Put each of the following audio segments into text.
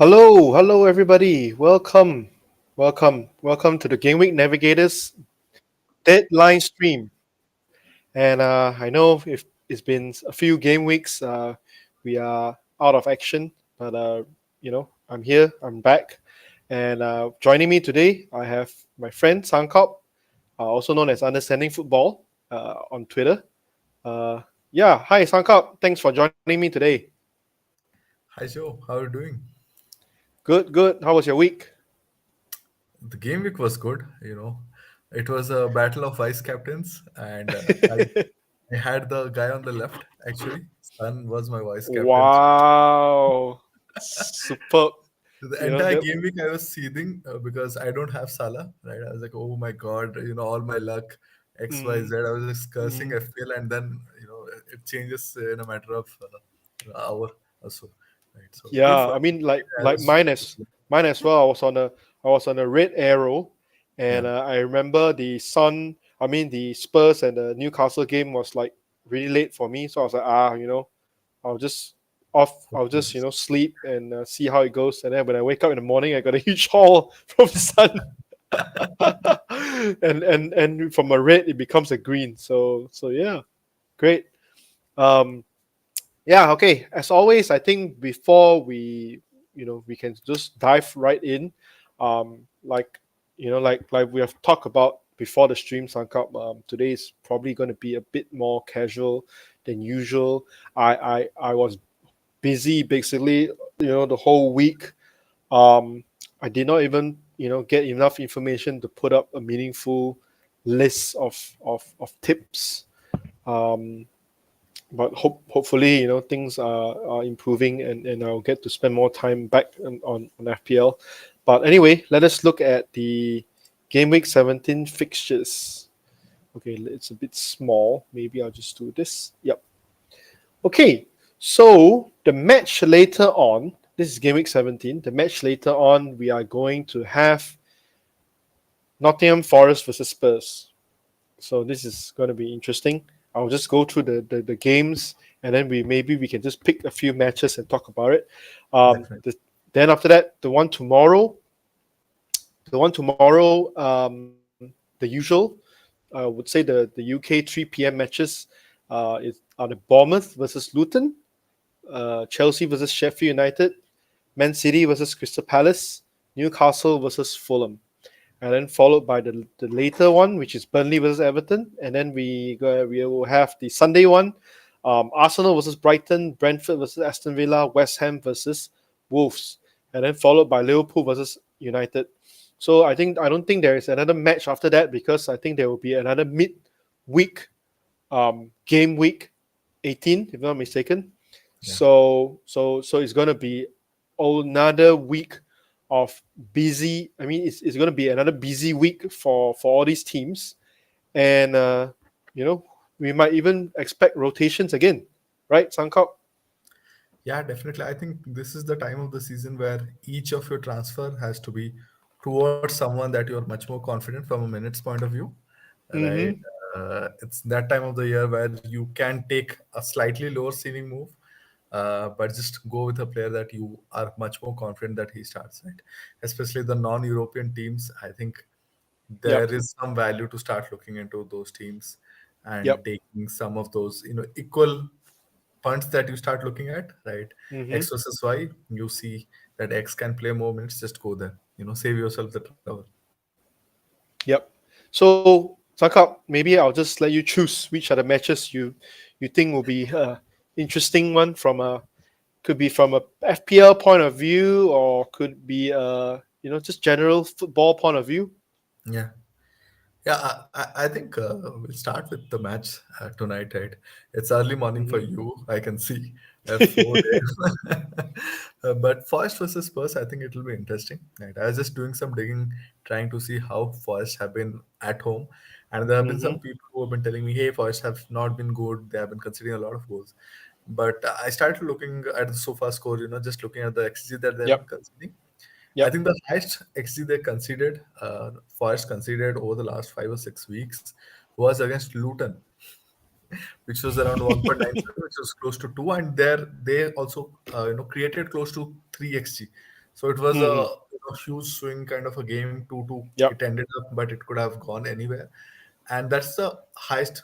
Hello, everybody. Welcome to the Gameweek Navigators Deadline stream. And I know if it's been a few game weeks, we are out of action, but I'm here. I'm back, and joining me today, I have my friend Sankalp, also known as Understanding Football, on Twitter. Uh, yeah, hi Sankalp. Thanks for joining me today. Hi Joe, how are you doing? Good. How was your week? The game week was good. It was a battle of vice captains, and I had the guy on the left. Actually, Sun was my vice captain. Wow, superb. The You know entire that. game week I was seething because I don't have Salah. Right, I was like, oh my god, all my luck, X Y Mm, Z. I was just cursing mm, FPL, and then it changes in a matter of hour or so. Right, so good yeah, for I me. mean, I like was mine as well. I was on a red arrow, and yeah. I remember the Sun. I mean, the Spurs and the Newcastle game was like really late for me. So I was like, I'll just I'll just sleep and see how it goes. And then when I wake up in the morning, I got a huge haul from the Sun, and from a red it becomes a green. So yeah, great. Um, Yeah, okay. As always, I think before we can just dive right in. Like like we have talked about before the stream sunk up. Today is probably going to be a bit more casual than usual. I was busy basically, the whole week. Um, I did not even get enough information to put up a meaningful list of tips. Um, but hopefully things are improving, and I'll get to spend more time back on FPL. But anyway, let us look at the game week 17 fixtures. Okay, it's a bit small. Maybe I'll just do this. Yep. Okay, so the match later on. This is game week 17. The match later on, we are going to have Nottingham Forest versus Spurs. So this is going to be interesting. I'll just go through the games, and then we can just pick a few matches and talk about it. Um, Definitely. the, then after that, the one tomorrow, the usual, I would say the UK 3 p.m. matches are the Bournemouth versus Luton, Chelsea versus Sheffield United, Man City versus Crystal Palace, Newcastle versus Fulham, and then followed by the later one, which is Burnley versus Everton, and then we will have the Sunday one, Arsenal versus Brighton, Brentford versus Aston Villa, West Ham versus Wolves, and then followed by Liverpool versus United. So I don't think there is another match after that, because I think there will be another mid-week game week 18, if I'm not mistaken. Yeah. So it's gonna be another week of busy. I mean, it's gonna be another busy week for all these teams, and you know we might even expect rotations again, right, Sankop? Yeah, definitely. I think this is the time of the season where each of your transfer has to be towards someone that you're much more confident from a minutes point of view, right? Mm-hmm. It's that time of the year where you can take a slightly lower ceiling move, but just go with a player that you are much more confident that he starts, right? Especially the non-European teams, I think there Yep. is some value to start looking into those teams and Yep. taking some of those, equal punts that you start looking at, right? Mm-hmm. X versus Y, you see that X can play more minutes, just go there. Save yourself the trouble. Yep. So Sankop, maybe I'll just let you choose which are the matches you think will be interesting one from a could be from a FPL point of view, or could be just general football point of view. Yeah. Yeah, I think we'll start with the match tonight, right? It's early morning for Mm-hmm. you, I can see, at 4 a.m. But Forest versus Spurs, I think it will be interesting. Right? I was just doing some digging, trying to see how Forest have been at home. And there have been Mm-hmm. some people who have been telling me, hey, Forest have not been good. They have been conceding a lot of goals. But I started looking at the so far score, just looking at the XG that they have been Yep. conceding. I Yep. think the highest XG they conceded, Forest conceded over the last 5 or 6 weeks, was against Luton, which was around 1.97, which was close to 2. And there they also created close to 3 XG. So it was a Mm-hmm. huge swing kind of a game. 2-2. It Yep. ended up, but it could have gone anywhere. And that's the highest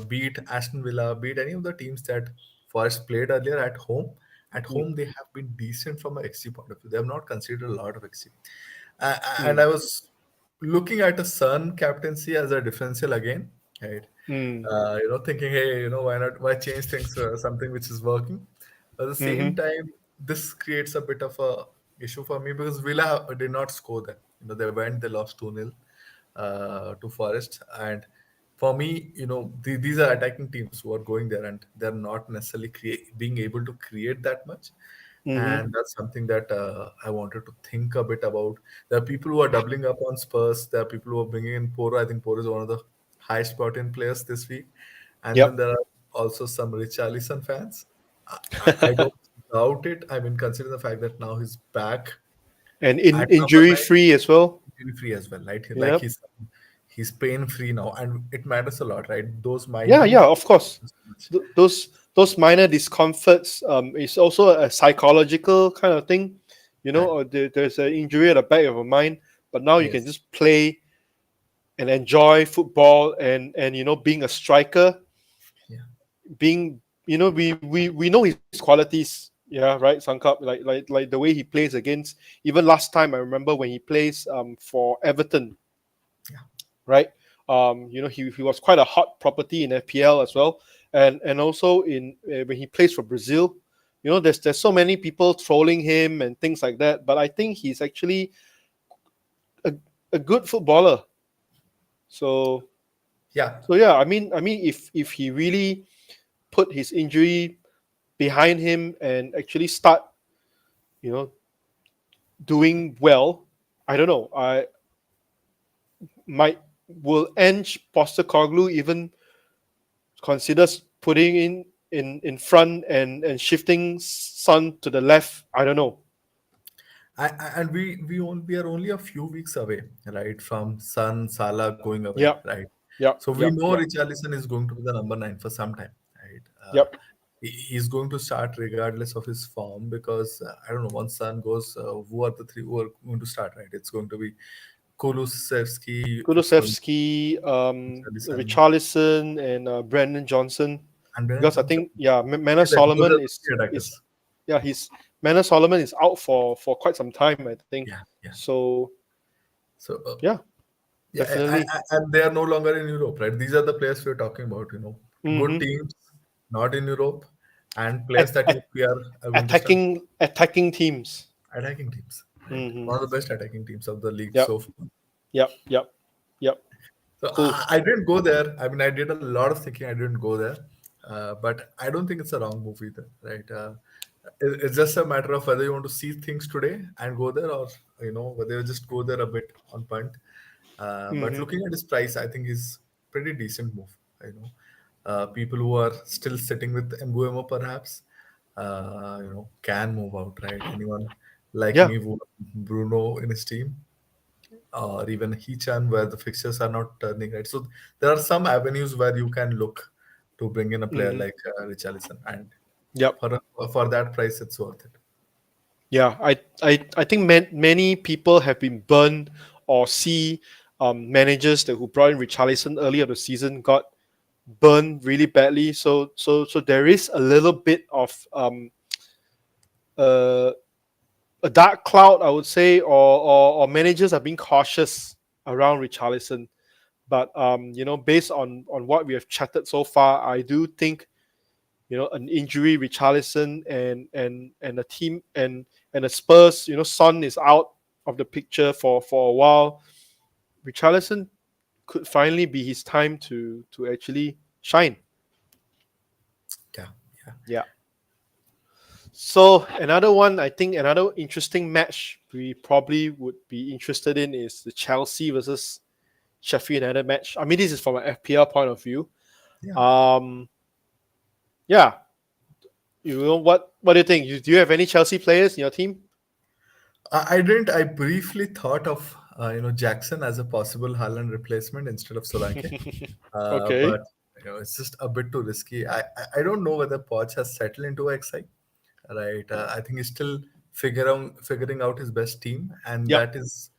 beat Aston Villa, beat any of the teams that Forest played earlier at home. At Mm, home, they have been decent from a XG point of view. They have not considered a lot of XG. And mm, I was looking at a Sun captaincy as a differential again, right? mm, Thinking, hey, why not? Why change things for something which is working? At the same mm-hmm. time, this creates a bit of a issue for me because Villa did not score them. They lost 2-0 to Forest, and for me, these are attacking teams who are going there, and they're not necessarily being able to create that much. Mm-hmm. And that's something that I wanted to think a bit about. There are people who are doubling up on Spurs. There are people who are bringing in Poro. I think Poro is one of the highest brought in players this week. And then Yep. there are also some Richarlison fans. I don't doubt it. I mean, considering the fact that now he's back And at number injury nine, free as well. injury free as well, right? Like Yep. he's pain free now, and it matters a lot, right? Those Yeah, minor yeah, injuries of course. matter so much. Those minor discomforts is also a psychological kind of thing. Right. Or there's an injury at the back of your mind, but now you can Yes. just play and enjoy football and being a striker, Yeah. being we know his qualities. Yeah, right, Sankap. Like the way he plays against. Even last time, I remember when he plays for Everton, Yeah. right? He was quite a hot property in FPL as well, and also in when he plays for Brazil. There's so many people trolling him and things like that, but I think he's actually a, a good footballer. So Yeah. yeah, I mean, if he really put his injury behind him and actually start, you know, doing well, I don't know. I might will Ange Postecoglou even considers putting in front and shifting Sun to the left. I don't know. And we are only a few weeks away, right, from Sun Salah going away, Yep, right? yep, So we yep, know yep, Richarlison is going to be the number nine for some time, right? yep. He's going to start regardless of his form because I don't know. Once Sun goes, who are the three who are going to start? Right? It's going to be Kulusevski. It's going to Kulusevski, be Richarlison Richarlison, and Brandon Johnson. and Brennan Because I Johnson. think Manor Those are Solomon the three is attackers. yeah he's Manor Solomon is out for quite some time, I think. Yeah, yeah. So So yeah, yeah, definitely. and they are no longer in Europe, right? These are the players we're talking about. Good Mm-hmm. teams, not in Europe, and players that we are going to start Attacking teams. attacking teams, right? Mm-hmm. One of the best attacking teams of the league Yep, so far. yep, yep, yep. So Cool. I didn't go there. I mean, I did a lot of thinking. I didn't go there, but I don't think it's a wrong move either, right? It's just a matter of whether you want to see things today and go there, or whether you just go there a bit on punt. But Mm-hmm. looking at his price, I think he's pretty decent move. People who are still sitting with Mbuemo perhaps, can move out, right? Anyone like Yeah. me who Bruno in his team, or even Hichan where the fixtures are not turning right. So there are some avenues where you can look to bring in a player Mm-hmm. like Richarlison, and Yep. for that price, it's worth it. Yeah, I think many people have been burned or see managers that who brought in Richarlison earlier the season got burned really badly. So there is a little bit of uh, a dark cloud, I would say, or managers are being cautious around Richarlison. But based on what we have chatted so far, I do think an injury, Richarlison and a team and the Spurs, Son is out of the picture for a while. Richarlison could finally be his time to actually shine. Yeah, yeah, Yeah. So another one, I think another interesting match we probably would be interested in is the Chelsea versus Sheffield United match. I mean, this is from an FPL point of view. yeah. Um, yeah. What do you think? Do you have any Chelsea players in your team? I didn't. I briefly thought of Jackson as a possible Haaland replacement instead of Solanke, Okay. but it's just a bit too risky. I don't know whether Poch has settled into XI. Right. I think he's still figuring out his best team, and Yep. that is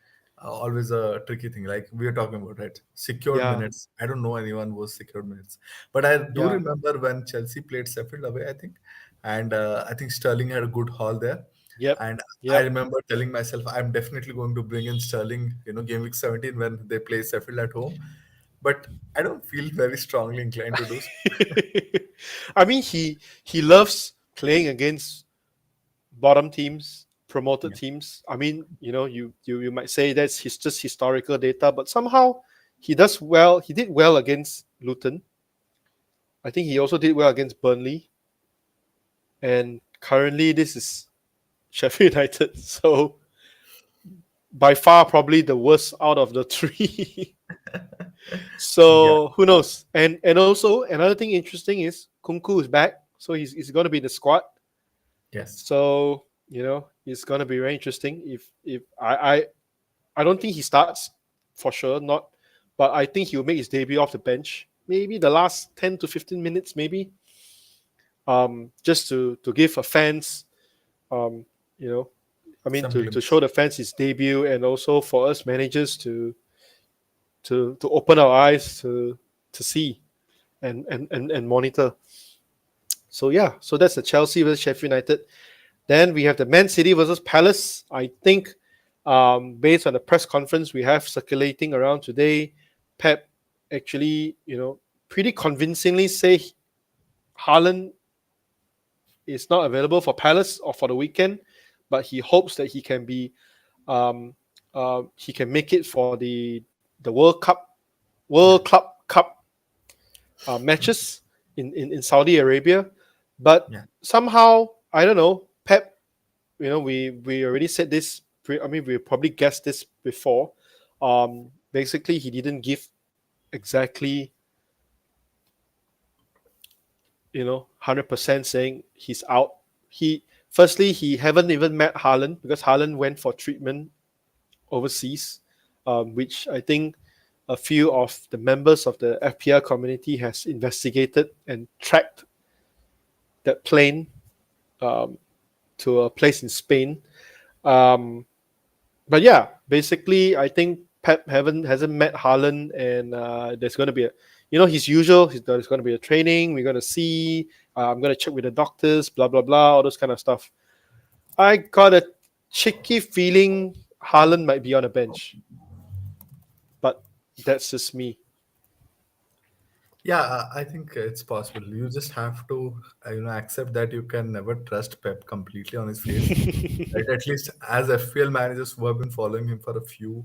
always a tricky thing. Like we are talking about, right? Secured Yeah. minutes. I don't know anyone who was secured minutes, but I do Yeah. remember when Chelsea played Sheffield away, I think, and I think Sterling had a good haul there. Yep. And I Yep. remember telling myself, I'm definitely going to bring in Sterling, game week 17 when they play Sheffield at home. But I don't feel very strongly inclined to do so. I mean, he loves playing against bottom teams, promoted Yeah. teams. I mean, you might say that's just historical data, but somehow he does well. He did well against Luton. I think he also did well against Burnley, and currently this is Sheffield United. So by far, probably the worst out of the three. Yeah. So who knows? And also another thing interesting is Kunku is back, so he's going to be in the squad. Yes. So it's going to be very interesting. If I don't think he starts for sure, not, but I think he'll make his debut off the bench. Maybe the last 10 to 15 minutes, maybe, just to give a fans, um, you know, I mean, Some to glimpse. show the fans his debut, and also for us managers to open our eyes to see and monitor. So yeah, so that's the Chelsea versus Sheffield United. Then we have the Man City versus Palace. I think, based on the press conference we have circulating around today, Pep actually, pretty convincingly say Haaland is not available for Palace or for the weekend, but he hopes that um, he can make it for the Yeah. World Club Cup matches in Saudi Arabia. But Yeah. somehow, I don't know, Pep, we already said this. I mean, we probably guessed this before. Basically, he didn't give exactly, 100% saying he's out. He haven't even met Haaland because Haaland went for treatment overseas, which I think a few of the members of the FPL community has investigated and tracked that plane, um, to a place in Spain. Um, but yeah, basically, I think Pep haven't hasn't met Haaland, and there's going to be his usual. There's going to be a training. We're going to see. I'm going to check with the doctors. Blah blah blah. All those kind of stuff. I got a cheeky feeling Haaland might be on a bench, but that's just me. Yeah, I think it's possible. You just have to, accept that you can never trust Pep completely on his face. Right? At least as FPL managers who have been following him for a few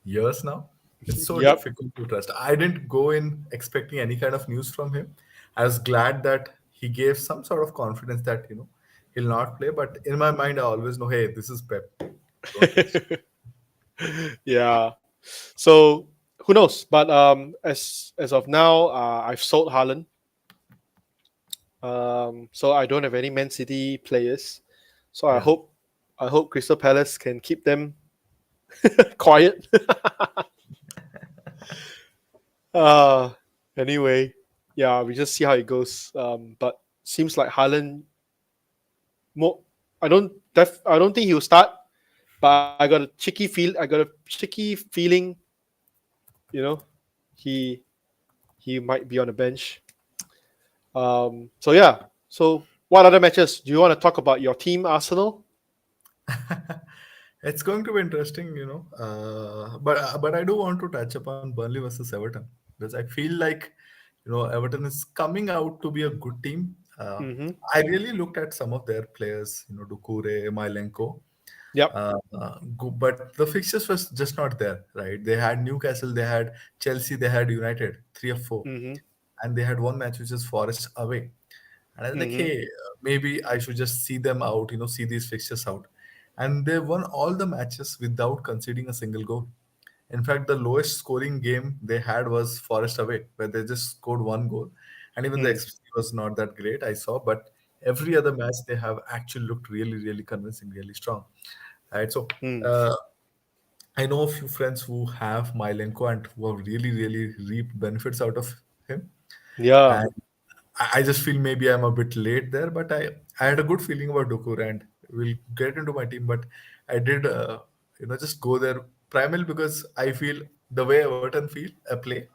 years now, it's so Yep. difficult to trust. I didn't go in expecting any kind of news from him. I was glad that he gave some sort of confidence that he'll not play. But in my mind, I always know, hey, this is Pep. Don't trust. Yeah. So who knows? But as of now, I've sold Haaland. So I don't have any Man City players. So I Yeah. hope I hope Crystal Palace can keep them quiet. uh anyway, yeah, we just see how it goes. But seems like Haaland more. I don't think he'll start. But I got a cheeky feeling. You know, he he might be on the bench. So yeah. So what other matches do you want to talk about? Your team, Arsenal. It's going to be interesting, but I do want to touch upon Burnley versus Everton because I feel like Everton is coming out to be a good team. Mm-hmm. I really looked at some of their players, Dukure, Mylenko, Yep. but the fixtures was just not there, right? They had Newcastle, they had Chelsea, they had United, three or four, Mm-hmm. and they had one match which is Forest away. And I was like, Mm-hmm. hey, maybe I should just see them out, see these fixtures out. And they won all the matches without conceding a single goal. In fact, the lowest scoring game they had was Forest away, where they just scored one goal. And even the Mm. XP was not that great, I saw. But every other match they have actually looked really, really convincing, really strong. Right. So Mm. uh, I know a few friends who have Mylenko and who have really, really reaped benefits out of him. Yeah. And I just feel maybe I'm a bit late there, but I had a good feeling about Dukur, and will get into my team, but I did, just go there primarily because I feel the way Everton feel play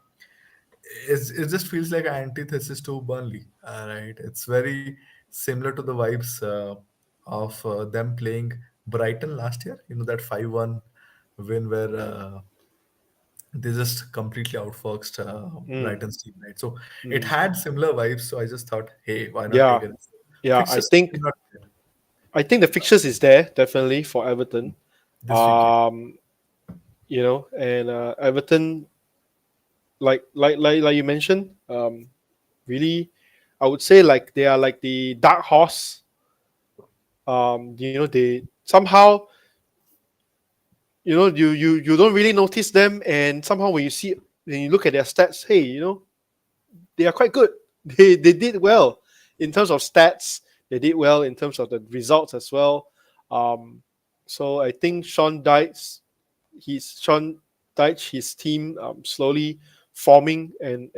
it just feels like an antithesis to Burnley. Right, it's very similar to the vibes of them playing Brighton last year. You know that 5-1 win where they just completely outfoxed Mm, Brighton's team, right? So it mm. had similar vibes. So I just thought, hey, why not take Yeah, it? yeah. Fixtures did not get I think the fixtures is there definitely for Everton. this week. Um, and Everton, like you mentioned, really, I would say like they are like the dark horse. They somehow, you don't really notice them, and somehow when you look at their stats, hey, they are quite good. They did well in terms of stats. They did well in terms of the results as well. Um, so I think Sean Dyche, his team slowly forming and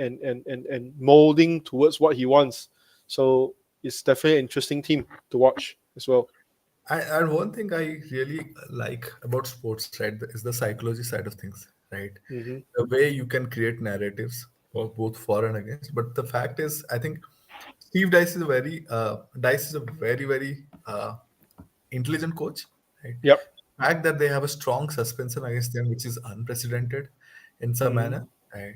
molding towards what he wants. So it's definitely an interesting team to watch as well. And one thing I really like about sports, right, is the psychology side of things, right? Hmm. The way you can create narratives for both for and against. But the fact is, I think Dice is a very, very intelligent coach, right? Yep. The fact that they have a strong suspension against them, which is unprecedented in some Hmm. manner, right?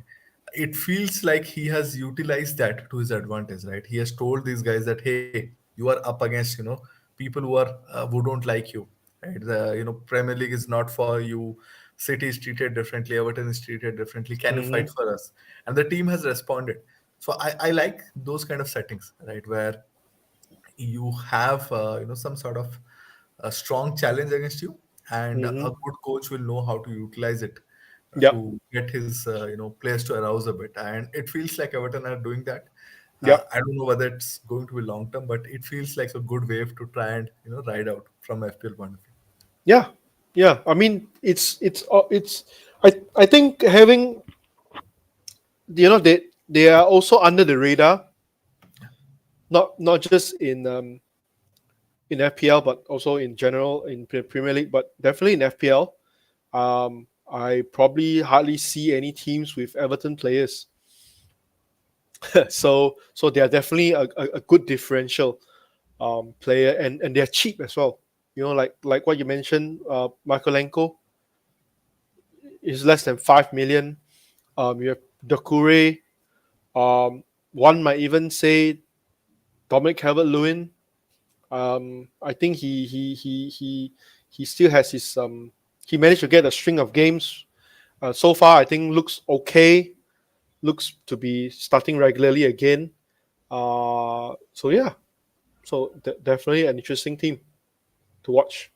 It feels like he has utilized that to his advantage, right? He has told these guys that, hey, you are up against, people who don't like you, right? The Premier League is not for you. City is treated differently. Everton is treated differently. Can you fight Hmm. for us? And the team has responded. So I like those kind of settings, right, where you have some sort of a strong challenge against you, and a Hmm. good coach will know how to utilize it Yep. to get his players to arouse a bit, and it feels like Everton are doing that. Yep. I don't know whether it's going to be long term, but it feels like a good wave to try and ride out from FPL point of view. Yeah. Yeah. I mean, it's. I think having they are also under the radar, not just in FPL, but also in general in Premier League, but definitely in FPL. I probably hardly see any teams with Everton players, so they are definitely a good differential player, and they're cheap as well. Like what you mentioned, Markolenko is less than 5 million. You have Dokure. One might even say Dominic Calvert-Lewin. I think he still has his he managed to get a string of games. So far, I think looks okay. Looks to be starting regularly again. So yeah, so definitely an interesting team to watch.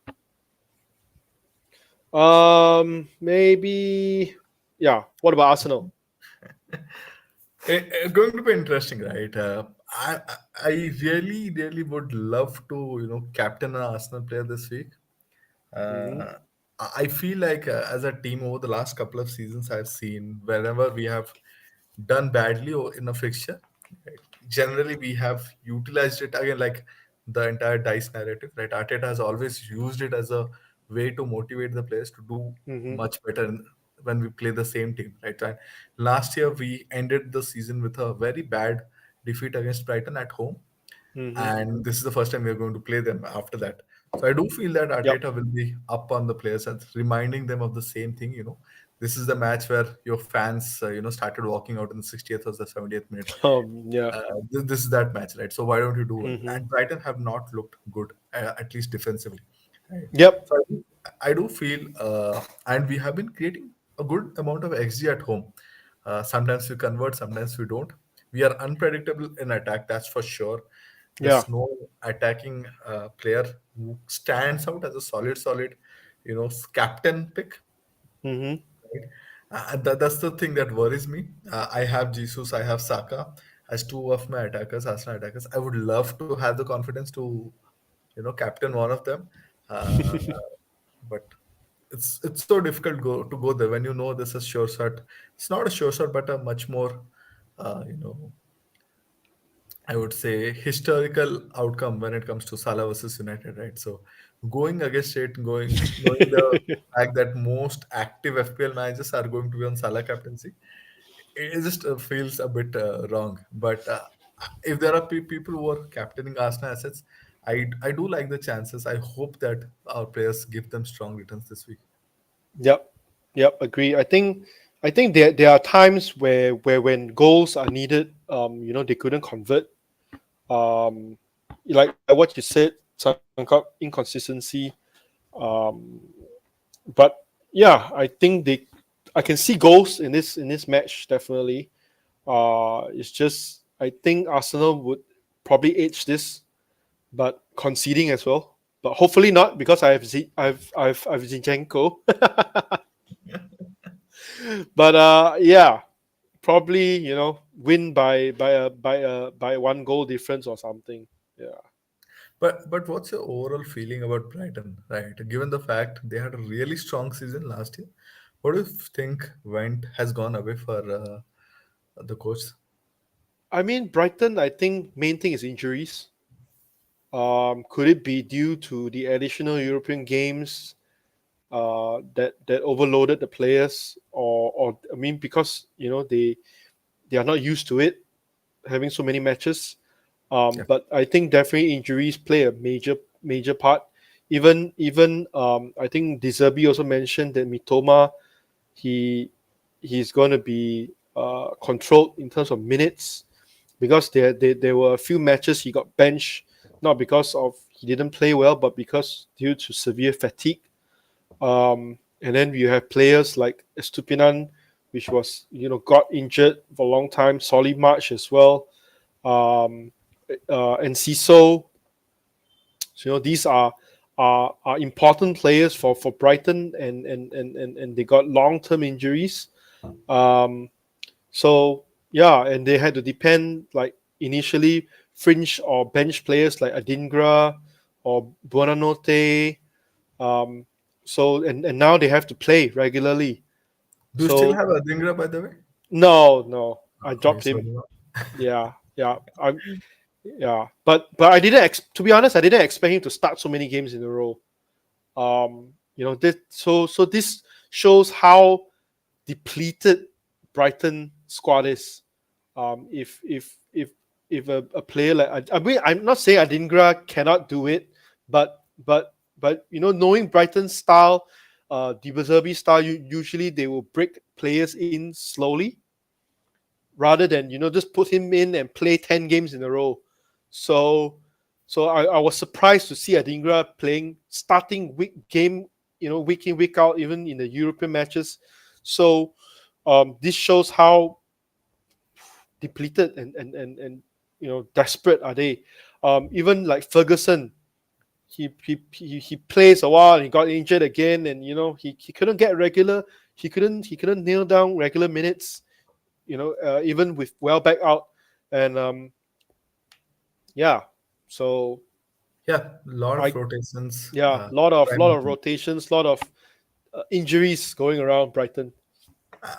Maybe yeah. What about Arsenal? Going to be interesting, right? I really, really would love to, captain an Arsenal player this week. Hmm. Uh, I feel like as a team over the last couple of seasons, I've seen whenever we have done badly in a fixture, right, generally we have utilized it again, like the entire dice narrative, right? Arteta has always used it as a way to motivate the players to do Hmm. much better when we play the same team, right? And last year we ended the season with a very bad defeat against Brighton at home, Hmm. and this is the first time we are going to play them after that. So I do feel that Yep. Arteta will be up on the players and reminding them of the same thing. This is the match where your fans, started walking out in the 60th or the 70th minute. Yeah. This is that match, right? So why don't you do well? Hmm. And Brighton have not looked good, at least defensively. Right? Yep. So I do feel, and we have been creating a good amount of XG at home. Sometimes we convert, sometimes we don't. We are unpredictable in attack, that's for sure. Yeah. There's no attacking player who stands out as a solid, captain pick. Hmm. Right? That's the thing that worries me. I have Jesus, I have Saka as two of my attackers, Arsenal attackers. I would love to have the confidence to, captain one of them, uh, but it's so difficult to go there when you know this is sure shot. It's not a sure shot, but a much more, uh, you know, I would say, historical outcome when it comes to Salah versus United, right? So going against it, knowing the fact that most active FPL managers are going to be on Salah captaincy, it just feels a bit wrong. But if there are people who are captaining Arsenal assets, I do like the chances. I hope that our players give them strong returns this week. Yep, yep, agree. I think there are times where when goals are needed, they couldn't convert. Um, like what you said, Sankalp, inconsistency. Um, but yeah, I can see goals in this match definitely. It's just I think Arsenal would probably edge this, but conceding as well. But hopefully not because I've Zinchenko. But yeah, probably win by one goal difference or something. Yeah. But what's your overall feeling about Brighton, right? Given the fact they had a really strong season last year, what do you think went has gone away for the coach? I mean, Brighton. I think main thing is injuries. Could it be due to the additional European games that overloaded the players, or I mean, because they are not used to it having so many matches. Yeah, But I think definitely injuries play a major part. Even I think Deserbi also mentioned that Mitoma he he's going to be controlled in terms of minutes because there were a few matches he got benched, not because of he didn't play well, but because due to severe fatigue. And then you have players like Estupinan, which was got injured for a long time. Solly March as well, um, and Ciso. So these are important players for Brighton, and they got long term injuries. Um, so yeah, and they had to depend like initially fringe or bench players like Adingra or Buonanotte. Um, and now they have to play regularly. do you still So have Adingra, by the way? no, I Okay, dropped so him. Yeah, yeah, yeah. But I didn't. To be honest, I didn't expect him to start so many games in a row. This so this shows how depleted Brighton squad is. If a player like I mean I'm not saying Adingra cannot do it, but knowing Brighton's style, De Zerbi style, usually they will break players in slowly rather than just put him in and play 10 games in a row. So I was surprised to see Adingra playing starting week game, week in week out, even in the European matches. So this shows how depleted and desperate are they. Even like Ferguson, he plays a while and he got injured again, and he couldn't get regular. He couldn't nail down regular minutes. Even with Welbeck out, and yeah, so yeah, a lot of I rotations. yeah, lot of Prime. rotations, lot of injuries going around Brighton.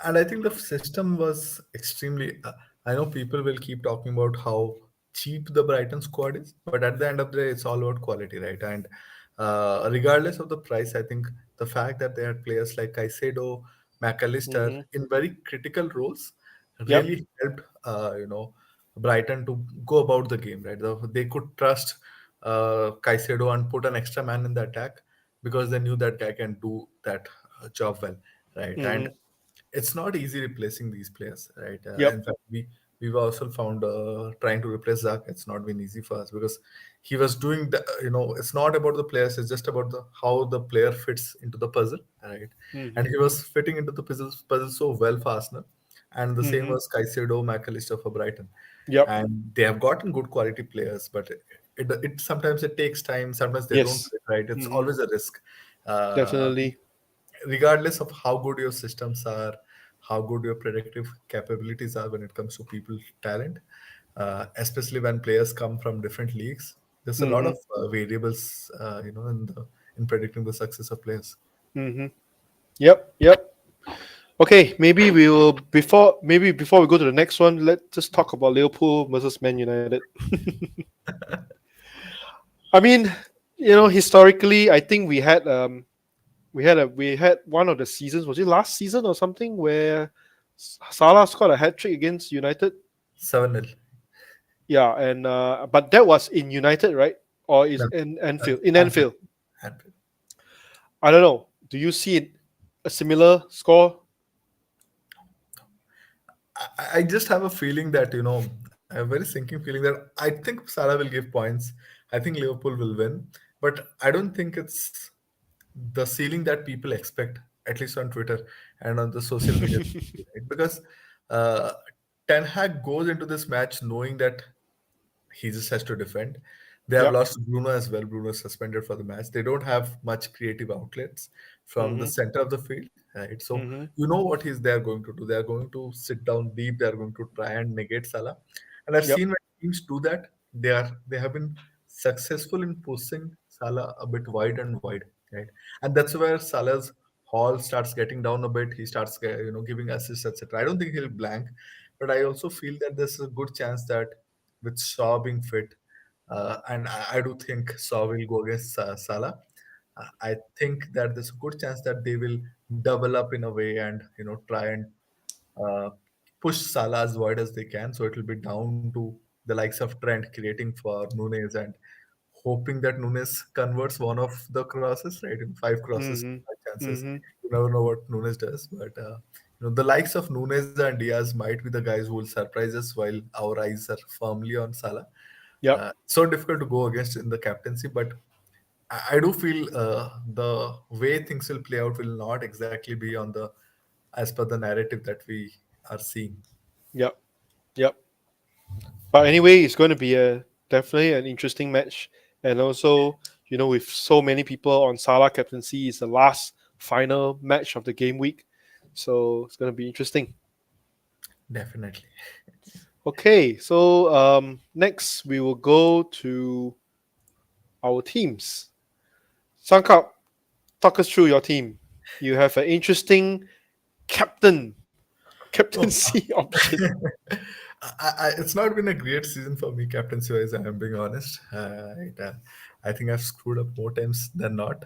And I think the system was extremely. I know people will keep talking about how cheap the Brighton squad is, but at the end of the day, it's all about quality, right? And regardless of the price, I think the fact that they had players like Caicedo, McAllister Hmm. in very critical roles Yep. really helped, Brighton to go about the game, right? They could trust Caicedo and put an extra man in the attack because they knew that guy can do that job well, right? And Hmm. it's not easy replacing these players, right? In Yep. fact, we've also found trying to replace Zach. It's not been easy for us because he was doing the. It's not about the players. It's just about the how the player fits into the puzzle, right? And Hmm. he was fitting into the puzzle so well for Arsenal. And the same Hmm. was Caicedo, McAllister for Brighton, Yep. and they have gotten good quality players, but it sometimes it takes time. Sometimes they don't Yes. fit right. It's Hmm. always a risk. Uh, Definitely. Regardless of how good your systems are, how good your predictive capabilities are when it comes to people talent, especially when players come from different leagues, there's a lot Hmm. of variables, in predicting the success of players. Hmm. Yep. Yep. Okay, maybe before we go to the next one, let's just talk about Liverpool versus Man United. I mean, historically, I think we had one of the seasons. Was it last season or something where Salah scored a hat trick against United? 7-0. Yeah, and but that was in United, right? Or is No, in uh, Anfield? In Anfield. Anfield, Anfield. I don't know. Do you see a similar score? I just have a feeling that, a very sinking feeling that I think Salah will give points. I think Liverpool will win, but I don't think it's the ceiling that people expect, at least on Twitter and on the social media, right? Because uh, Ten Hag goes into this match knowing that he just has to defend. They have Yep. lost Bruno as well. Bruno is suspended for the match. They don't have much creative outlets from the Mhm. center of the field, right? So Mhm. you know what they are going to do. They are going to sit down deep. They are going to try and negate Salah. And I've Yep. seen when teams do that, they have been successful in pushing Salah a bit wide and wide, right? And that's where Salah's haul starts getting down a bit. He starts giving assists, etc. I don't think he'll blank, but I also feel that there's a good chance that with Shaw being fit, and I do think Shaw will go against Salah. I think that there's a good chance that they will double up in a way and try and uh, push Salah as wide as they can. So it will be down to the likes of Trent creating for Nunes and hoping that Nunes converts one of the crosses, right? In five crosses, Mhm. five chances. Mhm. You never know what Nunes does, but the likes of Nunes and Diaz might be the guys who will surprise us while our eyes are firmly on Salah. Yep. So difficult to go against in the captaincy, but I do feel the way things will play out will not exactly be on the as per the narrative that we are seeing. Yep. Yep. But anyway, it's going to be a definitely an interesting match, and also with so many people on Salah captaincy, it's the last final match of the game week, so it's going to be interesting. Definitely. Okay, so next we will go to our teams. Sankap, talk us through your team. You have an interesting Oh, captaincy option. it's not been a great season for me, captaincy wise. I am being honest. I think I've screwed up more times than not.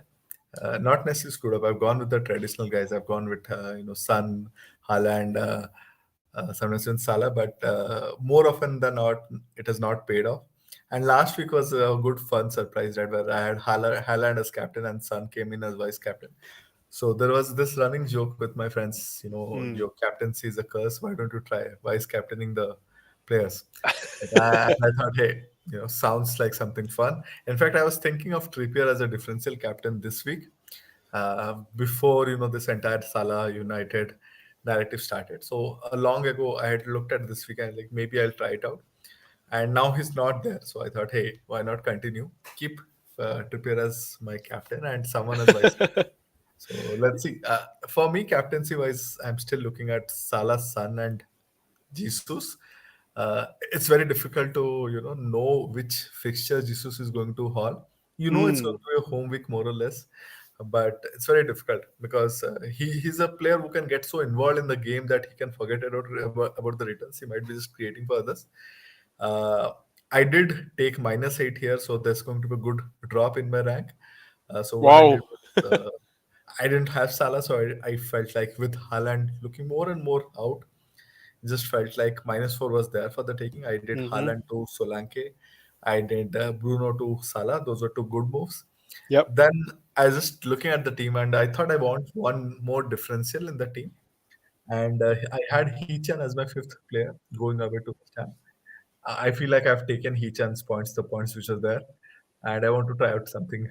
Not necessarily screwed up. I've gone with the traditional guys. I've gone with Sun, Haaland, sometimes even Salah, but more often than not, it has not paid off. And last week was a good fun surprise, right? Where I had Haaland as captain and Sun came in as vice captain. So there was this running joke with my friends, Mm. your captaincy is a curse. Why don't you try vice captaining the players? And I thought, hey, sounds like something fun. In fact, I was thinking of Trippier as a differential captain this week, before this entire Salah United narrative started. So long ago, I had looked at this week and like maybe I'll try it out. And now he's not there, so I thought, hey, why not continue? Keep Trippier as my captain and someone as vice. So let's see. For me, captaincy wise, I'm still looking at Salah's son and Jesus. It's very difficult to know which fixture Jesus is going to haul. It's going Mm. to be a home week more or less, but it's very difficult because he's a player who can get so involved in the game that he can forget about the returns. He might be just creating for others. Uh, I did take -8 here, so there's going to be a good drop in my rank. So what I did Wow. was I didn't have Salah, so I felt like with Haaland looking more and more out, just felt like -4 was there for the taking. I did Mm-hmm. Haaland to Solanke. I did Bruno to Salah. Those were two good moves. Yep. Then I was just looking at the team and I thought I want one more differential in the team. And I had Heechan as my fifth player going away to West Ham. I feel like I've taken Heechan's points, the points which are there, and I want to try out something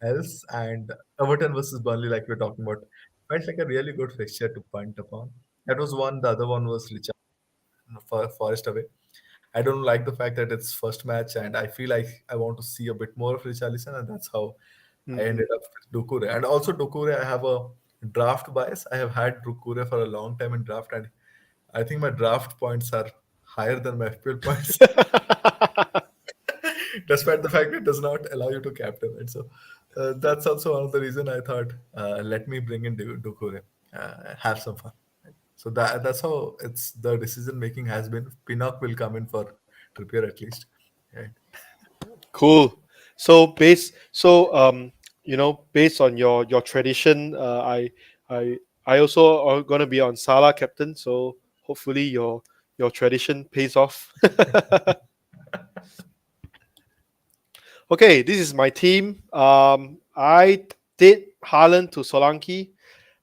else. And Everton versus Burnley, like we're talking about, felt like a really good fixture to punt upon. That was one. The other one was Richard for Forest away. I don't like the fact that it's first match, and I feel like I want to see a bit more of Richarlison, and that's how I Mm-hmm. ended up with Dukure. And also Dukure, I have a draft bias. I have had Dukure for a long time in draft, and I think my draft points are higher than my FPL points, despite the fact it does not allow you to captain it. So that's also one of the reason I thought, let me bring in Dukure. have some fun. So that's how it's the decision making has been. Pinnock will come in for Trippier at least. Right? Cool. So based on your tradition, I I also are gonna be on Salah captain. So hopefully your tradition pays off. Okay, this is my team. I did Haaland to Solanke.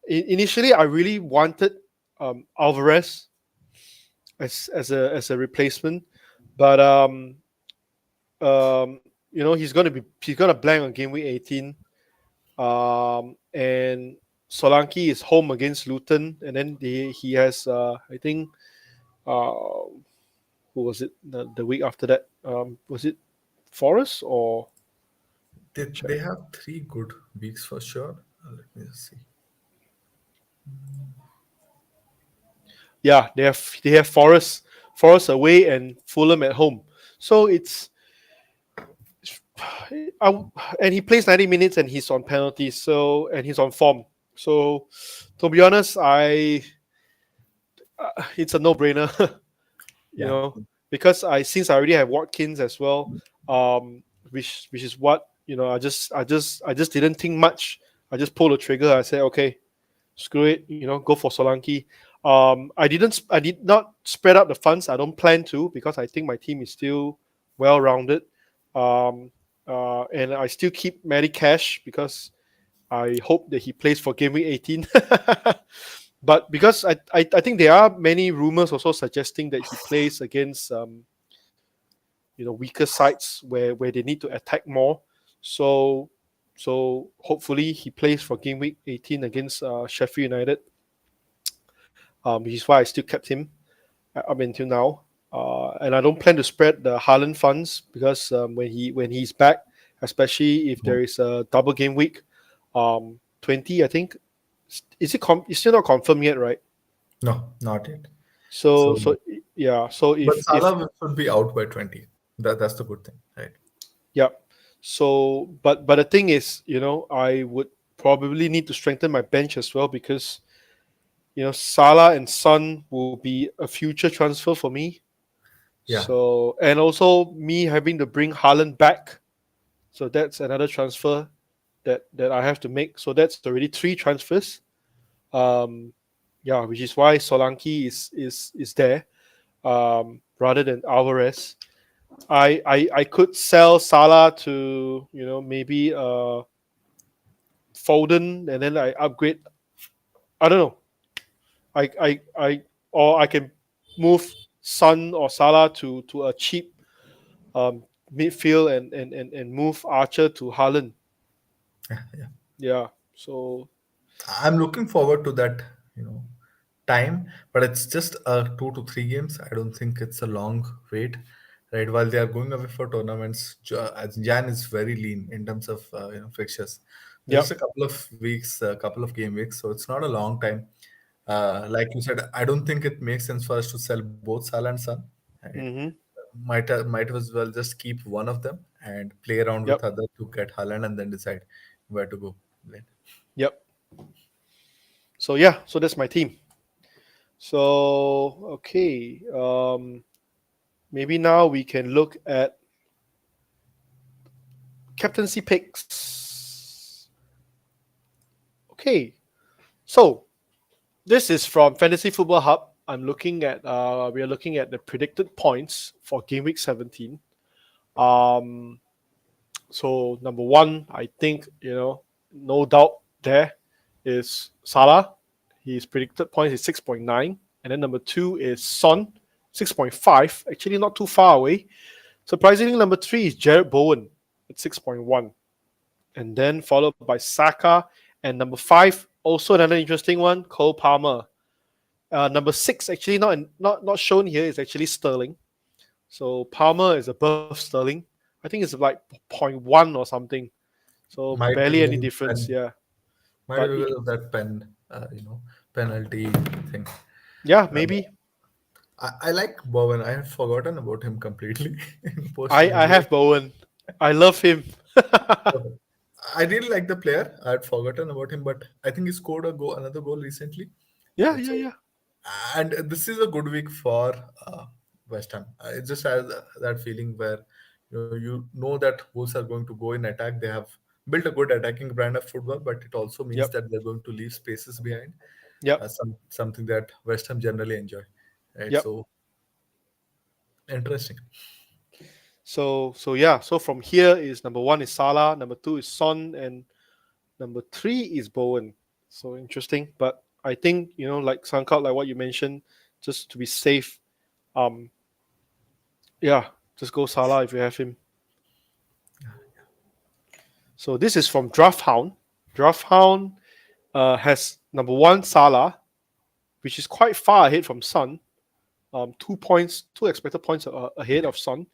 Initially, I really wanted Alvarez as a replacement, but he's gonna blank on game week 18. And Solanke is home against Luton, and then he has I think uh, who was it the week after that? Was it Forest or They have three good weeks for sure. Let me just see. yeah, they have Forest away and Fulham at home. So I, and he plays 90 minutes and he's on penalties. So and he's on form. So to be honest, it's a no-brainer. you Yeah, know, because I already have Watkins as well, which is what I just didn't think much. I just pulled the trigger. I said, okay, screw it, go for Solanke. I did not spread out the funds. I don't plan to because I think my team is still well rounded. Um, and I still keep Matty Cash because I hope that he plays for game week 18. But because I think there are many rumors also suggesting that he plays against weaker sides where they need to attack more. So hopefully he plays for game week 18 against Sheffield United, which is why I still kept him up until now. And I don't plan to spread the Haaland funds because when he's back, especially if there is a double game week, 20 I think. Is it it's still not confirmed yet, right? no, not yet. So So, so yeah. So but if Salah should be out by 20. That's the good thing, right? yeah. So but the thing is, I would probably need to strengthen my bench as well because Salah and Son will be a future transfer for me. Yeah, So and also me having to bring Haaland back. So that's another transfer that I have to make. So that's already three transfers. Um, yeah, which is why Solanke is there rather than Alvarez. I could sell Salah to maybe Foden and then I upgrade. I don't know. I or I can move Son or Salah to a cheap midfield and move Archer to Haaland. yeah, yeah. Yeah. So I'm looking forward to that, you know, time, but it's just 2 to 3 games. I don't think it's a long wait, right? While they are going away for tournaments, as Jan is very lean in terms of fixtures. There's just yep. a couple of weeks, a couple of game weeks, so it's not a long time. Like you said, I don't think it makes sense for us to sell both Salah and Son. Right? Mm-hmm. Might as well just keep one of them and play around with Yep. other to get Haaland and then decide where to go. Right? Yep. So yeah. So that's my team. So okay. Maybe now we can look at captaincy picks. Okay. So this is from Fantasy Football Hub. We are looking at the predicted points for game week 17. Um, so number one, I think no doubt there is Salah. His predicted points is 6.9, and then number two is Son, 6.5. Actually, not too far away. Surprisingly, number three is Jared Bowen at 6.1, and then followed by Saka, and number five, also another interesting one, Cole Palmer. Number six, actually not shown here, is actually Sterling. So Palmer is above Sterling. I think it's like point 0.1 or something. So Might be barely because any of difference. pen, Yeah, might be but because of that penalty thing. yeah, Uh, maybe. I like Bowen. I had forgotten about him completely in post I injury. have Bowen. I love him. I really like the player. I had forgotten about him, but I think he scored a goal, another goal recently. Yeah, Right. yeah, So, yeah. and this is a good week for West Ham. It just has that feeling where you know that Wolves are going to go in attack. They have built a good attacking brand of football, but it also means Yep, that they're going to leave spaces behind. yep, Something that West Ham generally enjoy. Right. yep. So interesting. So yeah. So from here is number one is Salah, number two is Son, and number three is Bowen. So interesting. But I think like Sankalp, like what you mentioned, just to be safe, um, yeah, just go Salah if you have him. So this is from Draft Hound. Draft Hound has number one Salah, which is quite far ahead from Son. 2 points, two expected points ahead of Son.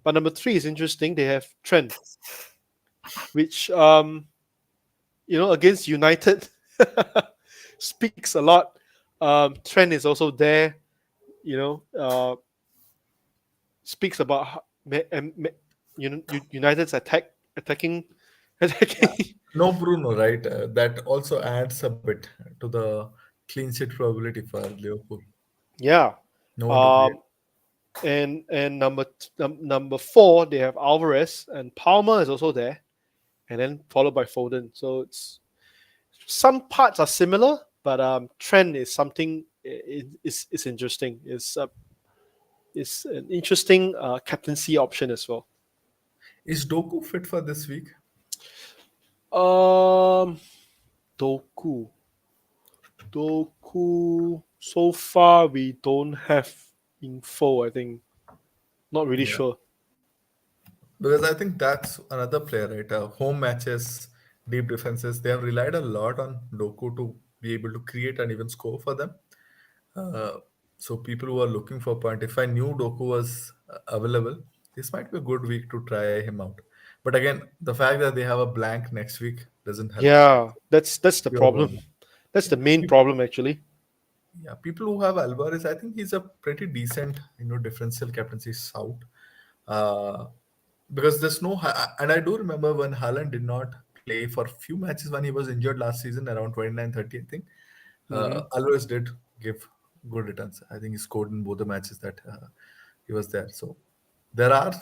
But number three is interesting. They have Trent, which against United speaks a lot. Trent is also there. You know, speaks about United's attacking, Yeah. attacking. No Bruno, right? That also adds a bit to the clean sheet probability for Liverpool. Yeah. No one to create. Um, and number four they have Alvarez, and Palmer is also there, and then followed by Foden. So it's some parts are similar, but trend is something is interesting. It's an interesting captaincy option as well. Is Doku fit for this week? Um, Doku, Doku. So far we don't have info. I think not really Yeah. sure. Because I think that's another player, right? Home matches, deep defenses, they have relied a lot on Doku to be able to create and even score for them. Uh, so people who are looking for point, if I knew Doku was available, this might be a good week to try him out. But again, the fact that they have a blank next week doesn't help. Yeah, that's the Pure problem. burn. That's Yeah. the main problem actually. Yeah, people who have Alvarez, I think he's a pretty decent, differential captaincy shout. Uh, because there's no, and I do remember when Haaland did not play for few matches when he was injured last season, around 29-30, I think. Hmm. Alvarez did give good returns. I think he scored in both the matches that he was there. So there are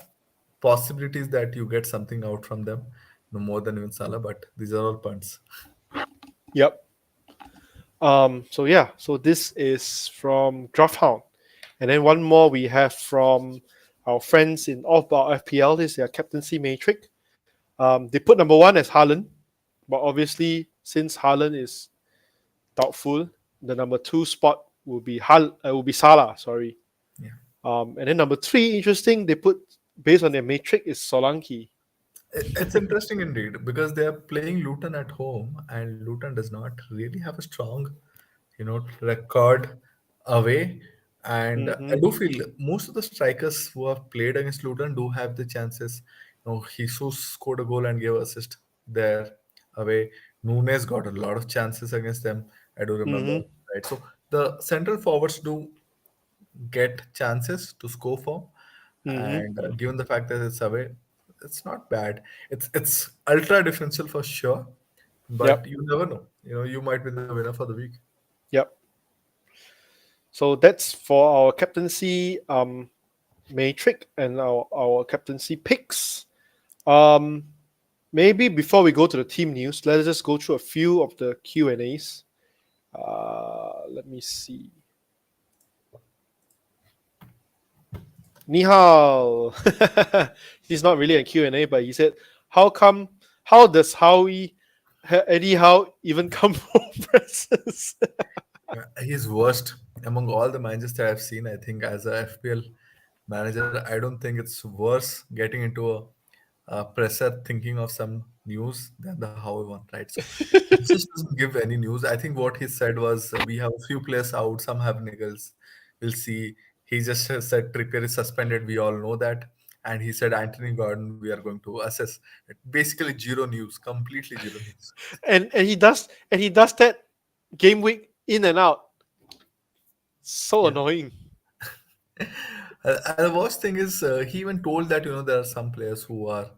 possibilities that you get something out from them, more than even Salah, but these are all punts. Yep. So yeah, so this is from Drafthound, and then one more we have from our friends in Off Bar FPL. This is their captaincy matrix. They put number one as Haaland, but obviously since Haaland is doubtful, the number two spot will be Salah. Sorry. Yeah. And then number three, interesting. They put based on their matrix is Solanke. It's interesting indeed because they are playing Luton at home, and Luton does not really have a strong, record away. And I Mm-hmm. do feel most of the strikers who have played against Luton do have the chances. Jesus scored a goal and gave assist there away. Nunes got a lot of chances against them. I do remember, Mm-hmm. right? So the central forwards do get chances to score for, Mm-hmm. and given the fact that it's away, it's not bad. It's ultra differential for sure, but Yep. you never know. You might be the winner for the week. Yep. So that's for our captaincy matrix and our captaincy picks. Um, Maybe before we go to the team news, let's just go through a few of the Q and A's. Let me see. Ni hao. He's not really a Q and A, but he said, "How come? How does Howie Eddie Howe even come from presses?" He's worst among all the managers that I've seen. I think as a FPL manager, I don't think it's worse getting into a presser thinking of some news than the Howe one, right? So he just doesn't give any news. I think what he said was we have a few players out, some have niggles. We'll see. He just has said Trippier is suspended. We all know that. And he said Anthony Gordon, we are going to assess. Basically, zero news, completely zero news. and he does that game week in and out. So Yeah. annoying. And the worst thing is, he even told that there are some players who are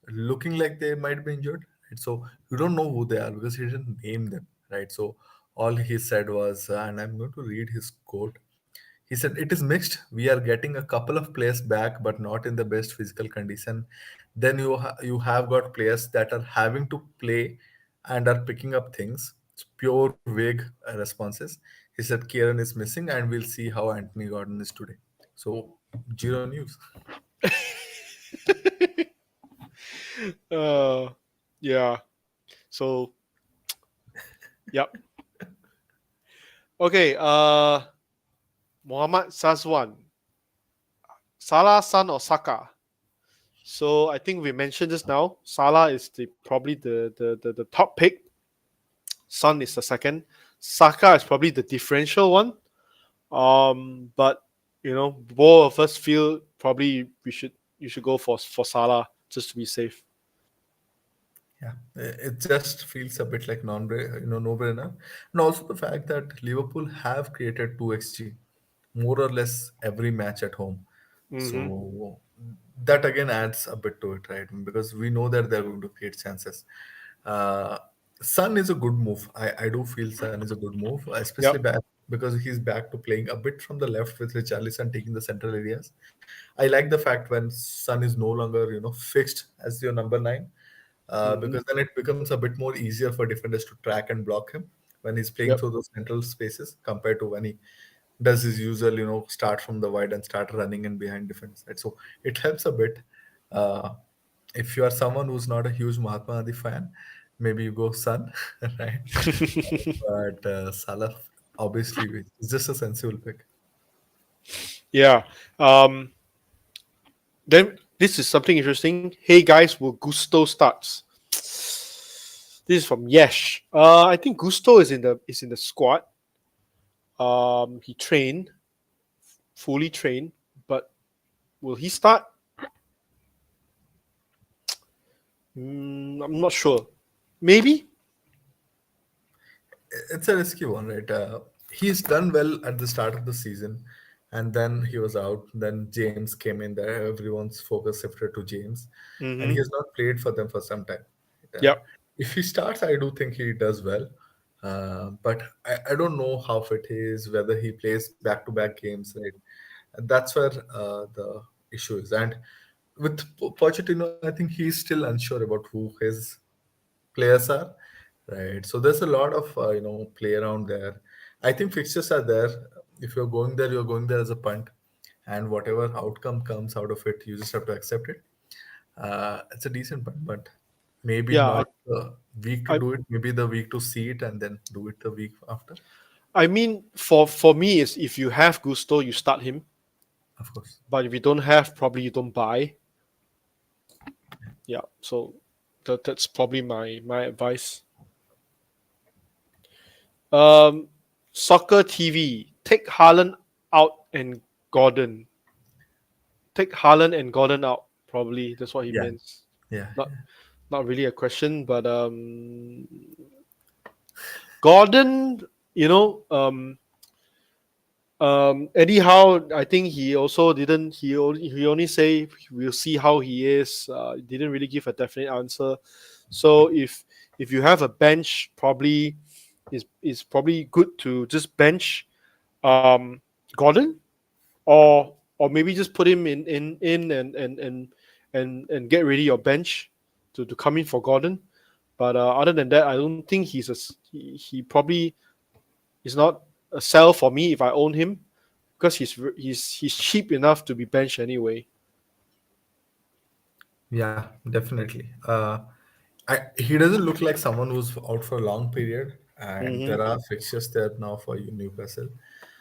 looking like they might be injured. right? So you don't know who they are because he didn't name them, right? So all he said was, and I'm going to read his quote. He said, "It is mixed. We are getting a couple of players back, but not in the best physical condition. Then you have got players that are having to play and are picking up things." It's pure vague responses. He said, "Kieran is missing, and we'll see how Anthony Gordon is today." So zero news. uh, yeah. So yep. Okay. Muhammad Sazwan, Salah, Son, or Saka? So I think we mentioned just now. Salah is probably the top pick. Son is the second. Saka is probably the differential one. But both of us feel probably you should go for Salah just to be safe. Yeah, it just feels a bit like no brainer, and also the fact that Liverpool have created 2xg more or less every match at home, Mm-hmm. so that again adds a bit to it, right? Because we know that they're going to create chances. Uh, Sun is a good move. I do feel Sun is a good move, especially Yep. back because he's back to playing a bit from the left with Richarlison taking the central areas. I like the fact when Sun is no longer fixed as your number nine, Mm-hmm. because then it becomes a bit more easier for defenders to track and block him when he's playing Yep. through those central spaces compared to when he does his usual, start from the wide and start running in behind defense. Right? So it helps a bit. Uh, if you are someone who's not a huge Mahatma Gandhi fan, maybe you go Sun, right? But Salah, obviously, is just a sensible pick. Yeah. Um, then this is something interesting. Hey guys, will Gusto starts? This is from Yesh. I think Gusto is in the squad. He trained, fully trained, but will he start? I'm not sure. Maybe. It's a risky one, right? He's done well at the start of the season, and then he was out. Then James came in there. Everyone's focus shifted to James, and he Mm-hmm. has not played for them for some time. Yep. If he starts, I do think he does well. But I don't know how fit he is, whether he plays back to back games, right? And that's where the issue is. And with Pochettino, I think he's still unsure about who his players are, right? So there's a lot of play around there. I think fixtures are there. If you're going there, you're going there as a punt, and whatever outcome comes out of it, you just have to accept it. It's a decent punt, but maybe Yeah. not the week to I do it. Maybe the week to see it, and then do it the week after. I mean, for me, is if you have Gusto, you start him. Of course. But if you don't have, probably you don't buy. Yeah. So that's probably my advice. Um, Soccer TV. Take Haaland out and Gordon. Take Haaland and Gordon out. Probably that's what he Yeah, means. yeah, Not not really a question, but Gordon. You know, Eddie Howe, I think he also didn't. He only say we'll see how he is. Didn't really give a definite answer. So if you have a bench, probably is probably good to just bench Gordon, or maybe just put him in and get ready your bench to come in for Gordon. But other than that, I don't think he probably is not a sell for me if I own him because he's cheap enough to be benched anyway. yeah. Definitely. He doesn't look like someone who's out for a long period, and Mm-hmm. there are fixtures there now for Newcastle.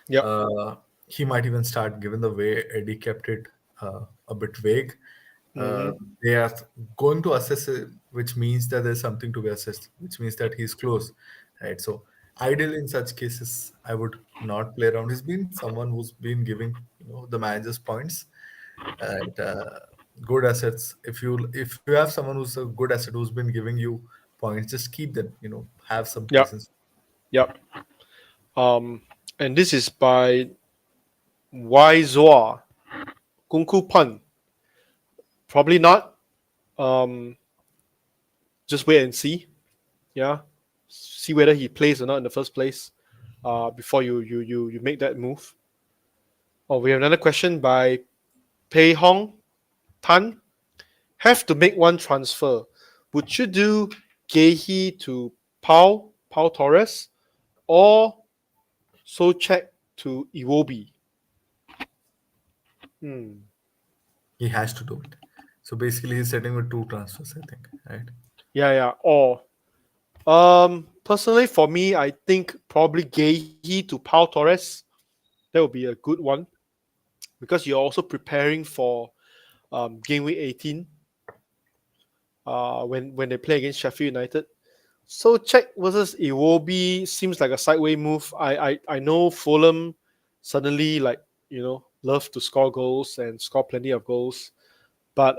Yep. Uh, he might even start, given the way Eddie kept it a bit vague. Uh, Mm-hmm. they are going to assess it, which means that there's something to be assessed, which means that he's close, right? So, ideally, in such cases, I would not play around. He's been someone who's been giving the managers points and good assets. If you have someone who's a good asset who's been giving you points, just keep them. Have some Yep. patience. Yep. And this is by Y Zoa Kung Fu Pun. Probably not. Um, just wait and see. Yeah, see whether he plays or not in the first place. Before you make that move. Oh, we have another question by Pei Hong Tan. Have to make one transfer. Would you do Gehi to Pau Torres, or Socek to Iwobi? Hmm. He has to do it. So basically, he's setting with two transfers, I think, right? Yeah, yeah. Or personally for me, I think probably Gehi to Pau Torres. That would be a good one because you're also preparing for game week 18. When they play against Sheffield United. So Czech versus Iwobi seems like a sideway move. I know Fulham suddenly like love to score goals and score plenty of goals, but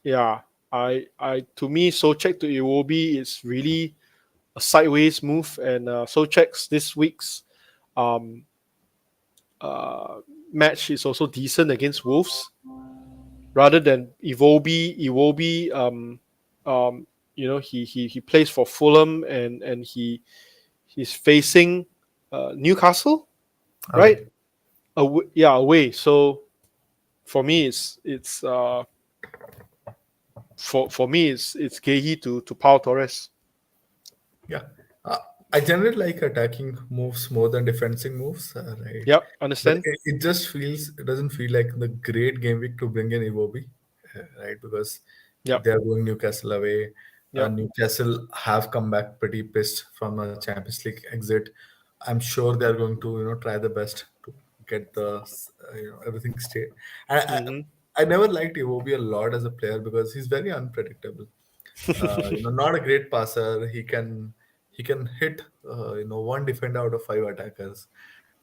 yeah, I to me Socek to Iwobi is really a sideways move, and Socek's this week's um, uh, match is also decent against Wolves rather than Iwobi. Iwobi, he plays for Fulham, and he's facing Newcastle, right? Away. Yeah, away. So for me, it's Gehi to Pau Torres. Yeah. Uh, I generally like attacking moves more than defending moves, right? Yep, But understand. it just feels, it doesn't feel like the great game week to bring in Iwobi, right? Because Yep, they are going Newcastle away. yep. Newcastle have come back pretty pissed from a Champions League exit. I'm sure they are going to, try the best to get the, everything straight. And Mm-hmm. I never liked Iwobi a lot as a player because he's very unpredictable. Not a great passer. He can hit one defender out of five attackers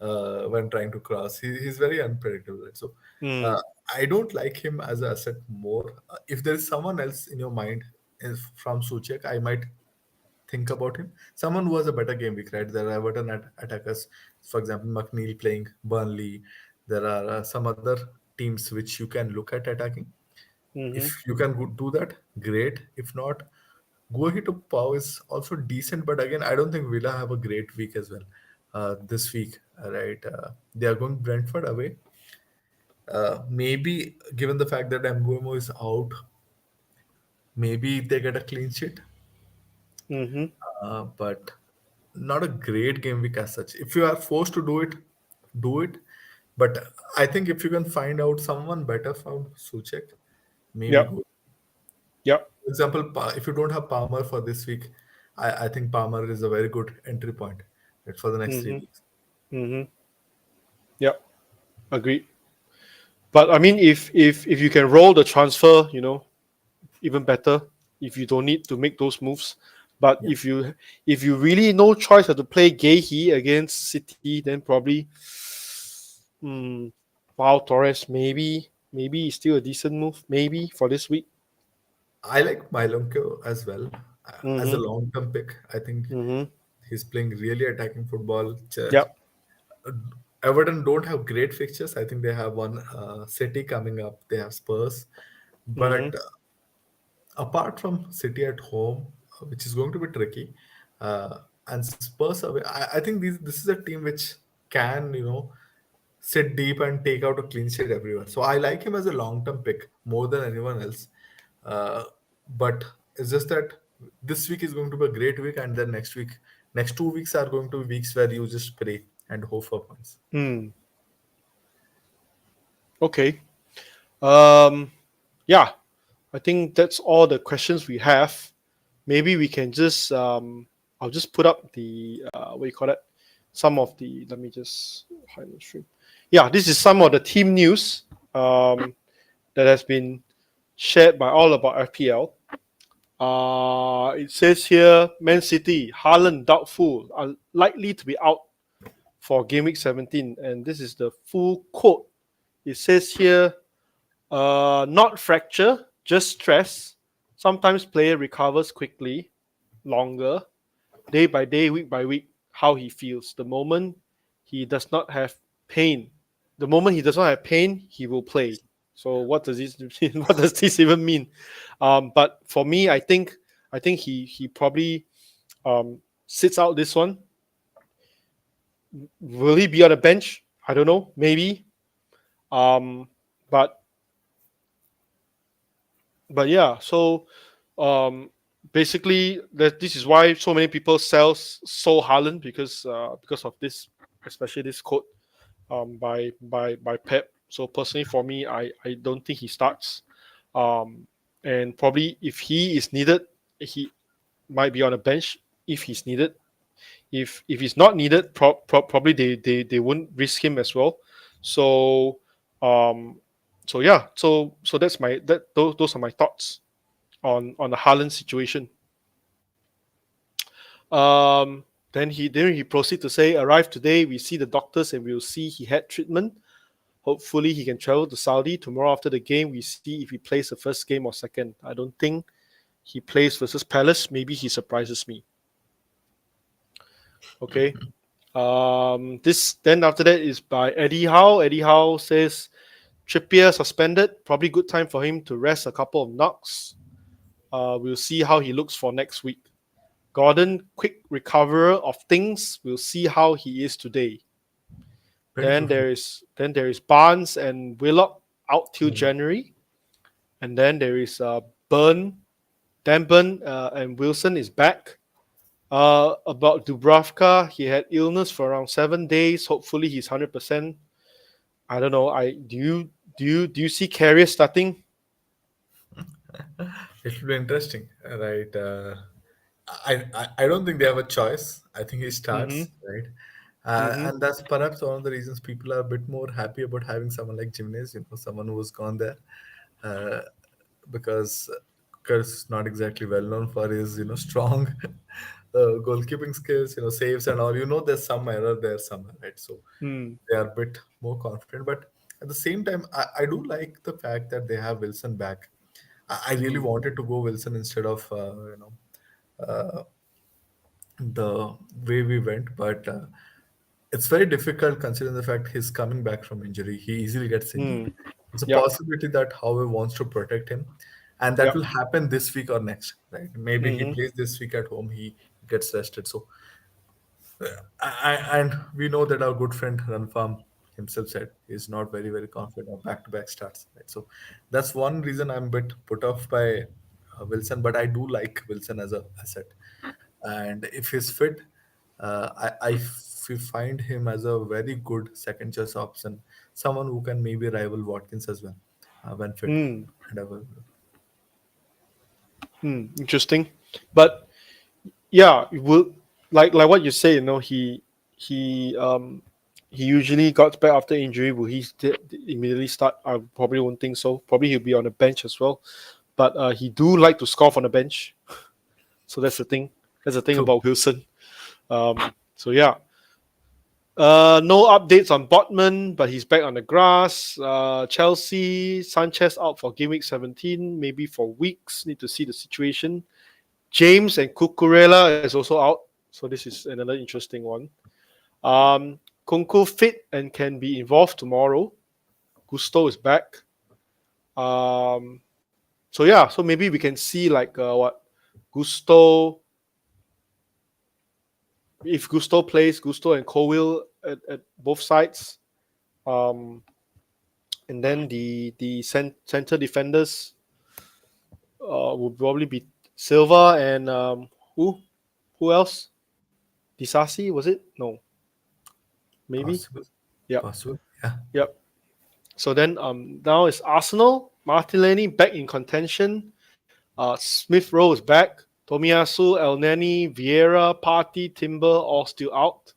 when trying to cross. He's very unpredictable. Right? So Mm, uh, I don't like him as an asset more. If there is someone else in your mind from Suchek, I might think about him. Someone who has a better game week, right? There are Everton attackers, for example, McNeil playing Burnley. There are some other teams which you can look at attacking. mm-hmm. If you can do that, great. If not, Guahi to Pau is also decent, but again, I don't think Villa have a great week as well. This week, right? They are going Brentford away. Maybe given the fact that Mbuemo is out, maybe they get a clean sheet, Mm-hmm. but not a great game week as such. If you are forced to do it, do it. But I think if you can find out someone better from Suchek, maybe Yep, go. yep. For example, if you don't have Palmer for this week, I think Palmer is a very good entry point, right, for the next three Mm-hmm. weeks. Mm-hmm. Yep. Agreed. But I mean, if you can roll the transfer, even better. If you don't need to make those moves, but Yeah, if you really no choice have to play Gehi against City, then probably, hmm, Pau Torres maybe is still a decent move maybe for this week. I like Mylonko as well as a Mm-hmm. long-term pick. I think Mm-hmm. he's playing really attacking football. Yep. Everton don't have great fixtures. I think they have one City coming up. They have Spurs, Mm-hmm. but apart from City at home, which is going to be tricky, and Spurs away, I think this is a team which can sit deep and take out a clean sheet everywhere. So I like him as a long term pick more than anyone else. Uh, but it's just that this week is going to be a great week, and then next 2 weeks are going to be weeks where you just pray and hope for points. Hmm. Okay. Um. Yeah. I think that's all the questions we have. Maybe we can just I'll just put up the what do you call it? Some of the let me just hide the stream. Yeah, this is some of the team news that has been shared by all about FPL. It says here Man City, Haaland doubtful, are likely to be out for Game Week 17, and this is the full quote. It says here, not fracture, just stress. Sometimes player recovers quickly, longer, day by day, week by week, how he feels. He does not have pain, the moment he does not have pain, he will play. So what does this what does this even mean? But for me, I think he probably sits out this one. Will he be on the bench? I don't know. Maybe. Um, but yeah. So um, basically, this is why so many people sold Haaland because of this, especially this quote by Pep. So personally, for me, I don't think he starts. Um, and probably if he is needed, he might be on a bench if he's needed. If he's not needed, probably they won't risk him as well. So um, so yeah, so that's my those are my thoughts on the Haaland situation. Then he proceed to say, arrived today. We see the doctors and we'll see he had treatment. Hopefully he can travel to Saudi tomorrow after the game. We see if he plays the first game or second. I don't think he plays versus Palace. Maybe he surprises me. Okay. This then after that is by Eddie Howe. Eddie Howe says Trippier suspended. Probably good time for him to rest a couple of knocks. We'll see how he looks for next week. Gordon, quick recoverer of things. We'll see how he is today. Then Beautiful. there is Barnes and Willock out till Mm. January, and then there is Burn, Dan Burn and Wilson is back. About Dubravka, he had illness for around 7 days. Hopefully he's 100%. I don't know. I do you see Carrier starting? It will be interesting, right? I don't think they have a choice. I think he Mm-hmm. starts, right? Mm-hmm. And that's perhaps one of the reasons people are a bit more happy about having someone like Jimenez, someone who's gone there. Uh, because Kurz is not exactly well known for his, strong goalkeeping skills, saves and all. There's some error there somewhere, right? So Mm, they are a bit more confident. But at the same time, I do like the fact that they have Wilson back. I really mm, wanted to go Wilson instead of uh, the way we went, but it's very difficult considering the fact he's coming back from injury. He easily gets injured. mm. It's a Yep. possibility that Howe wants to protect him, and that will Yep. happen this week or next, right? Maybe he Mm-hmm. plays this week at home. He gets rested. So and we know that our good friend Ranfarm himself said he's not very confident of back-to-back starts. Right? So that's one reason I'm a bit put off by Wilson, but I do like Wilson as a asset. And if he's fit, find him as a very good second choice option, someone who can maybe rival Watkins as well when fit Mm, and available. interesting. But yeah, it will like what you say. He he usually got back after injury. Will he immediately start? I probably won't think so. Probably he'll be on the bench as well. But he do like to score on the bench. So that's the thing. That's the thing True. about Wilson. So yeah. No updates on Botman, but he's back on the grass. Chelsea, Sanchez out for game week 17, maybe for weeks. Need to see the situation. James and Cucurella is also out. So this is another interesting one. Kunku fit and can be involved tomorrow. Gusto is back. Um, so yeah, so maybe we can see like what Gusto. If Gusto plays, Gusto and Colwill at both sides. Um, and then the center defenders will probably be Silva and who else? Disasi was it? No, maybe. Possible. Yep, Possible. Yeah. yep. So then now it's Arsenal. Martinelli back in contention. Smith Rowe is back. Tomiyasu, El Neni, Vieira, Partey, Timber all still out.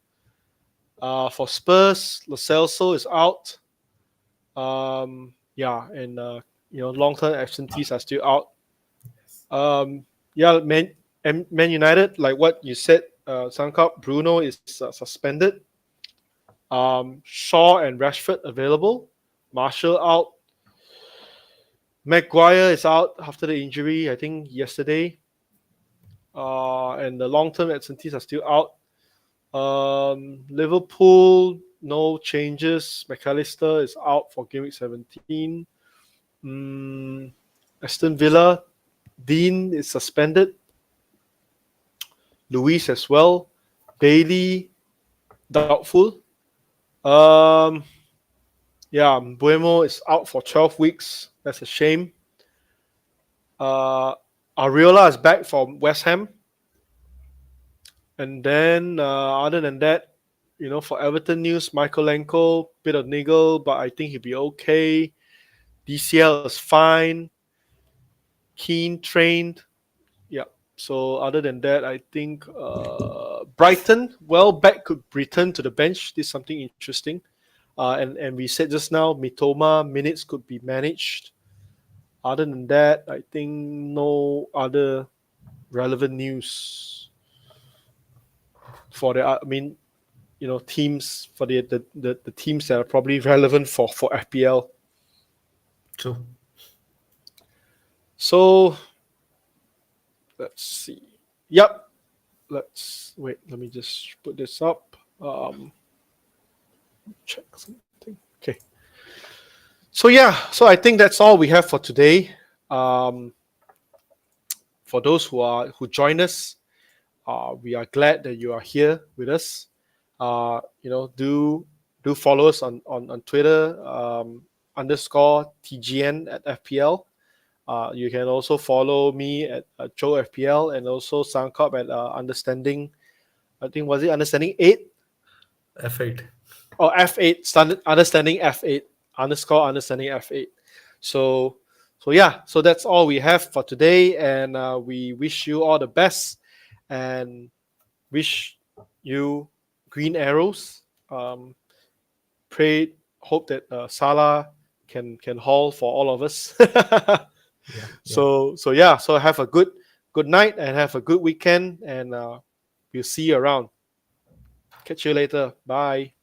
For Spurs, Lo Celso is out. Yeah, and long-term absentees are still out. Yeah, Man United, like what you said, Sankalp, Bruno is suspended. Shaw and Rashford available. Marshall out. Maguire is out after the injury, I think yesterday. And the long-term absentees are still out. Liverpool, no changes. McAllister is out for game week 17. Mm, Aston Villa, Dean is suspended. Luis as well. Bailey, doubtful. Um, yeah, Buemo is out for 12 weeks. That's a shame. Uh, Ariola is back from West Ham. And then, other than that, for Everton news, Michael Lenko, bit of niggle, but I think he'll be okay. DCL is fine. Keane trained. Yeah. So other than that, I think Brighton, well, Beck could return to the bench. This is something interesting. And we said just now, Mitoma minutes could be managed. Other than that, I think no other relevant news for the. I mean, teams for the teams that are probably relevant for FPL. True. So let's see. Yep. Let's wait. Let me just put this up. Check something. Okay. So yeah. So I think that's all we have for today. For those who join us, we are glad that you are here with us. Do follow us on Twitter underscore TGN at FPL. You can also follow me at Zhou FPL and also Sankalp at understanding. I think was it understanding 8 F8. or F8 standard understanding F8 underscore understanding F8. So yeah, so that's all we have for today, and we wish you all the best and wish you green arrows. Pray, hope that Salah can haul for all of us. Yeah. So yeah, so have a good night and have a good weekend, and we'll see you around. Catch you later. Bye.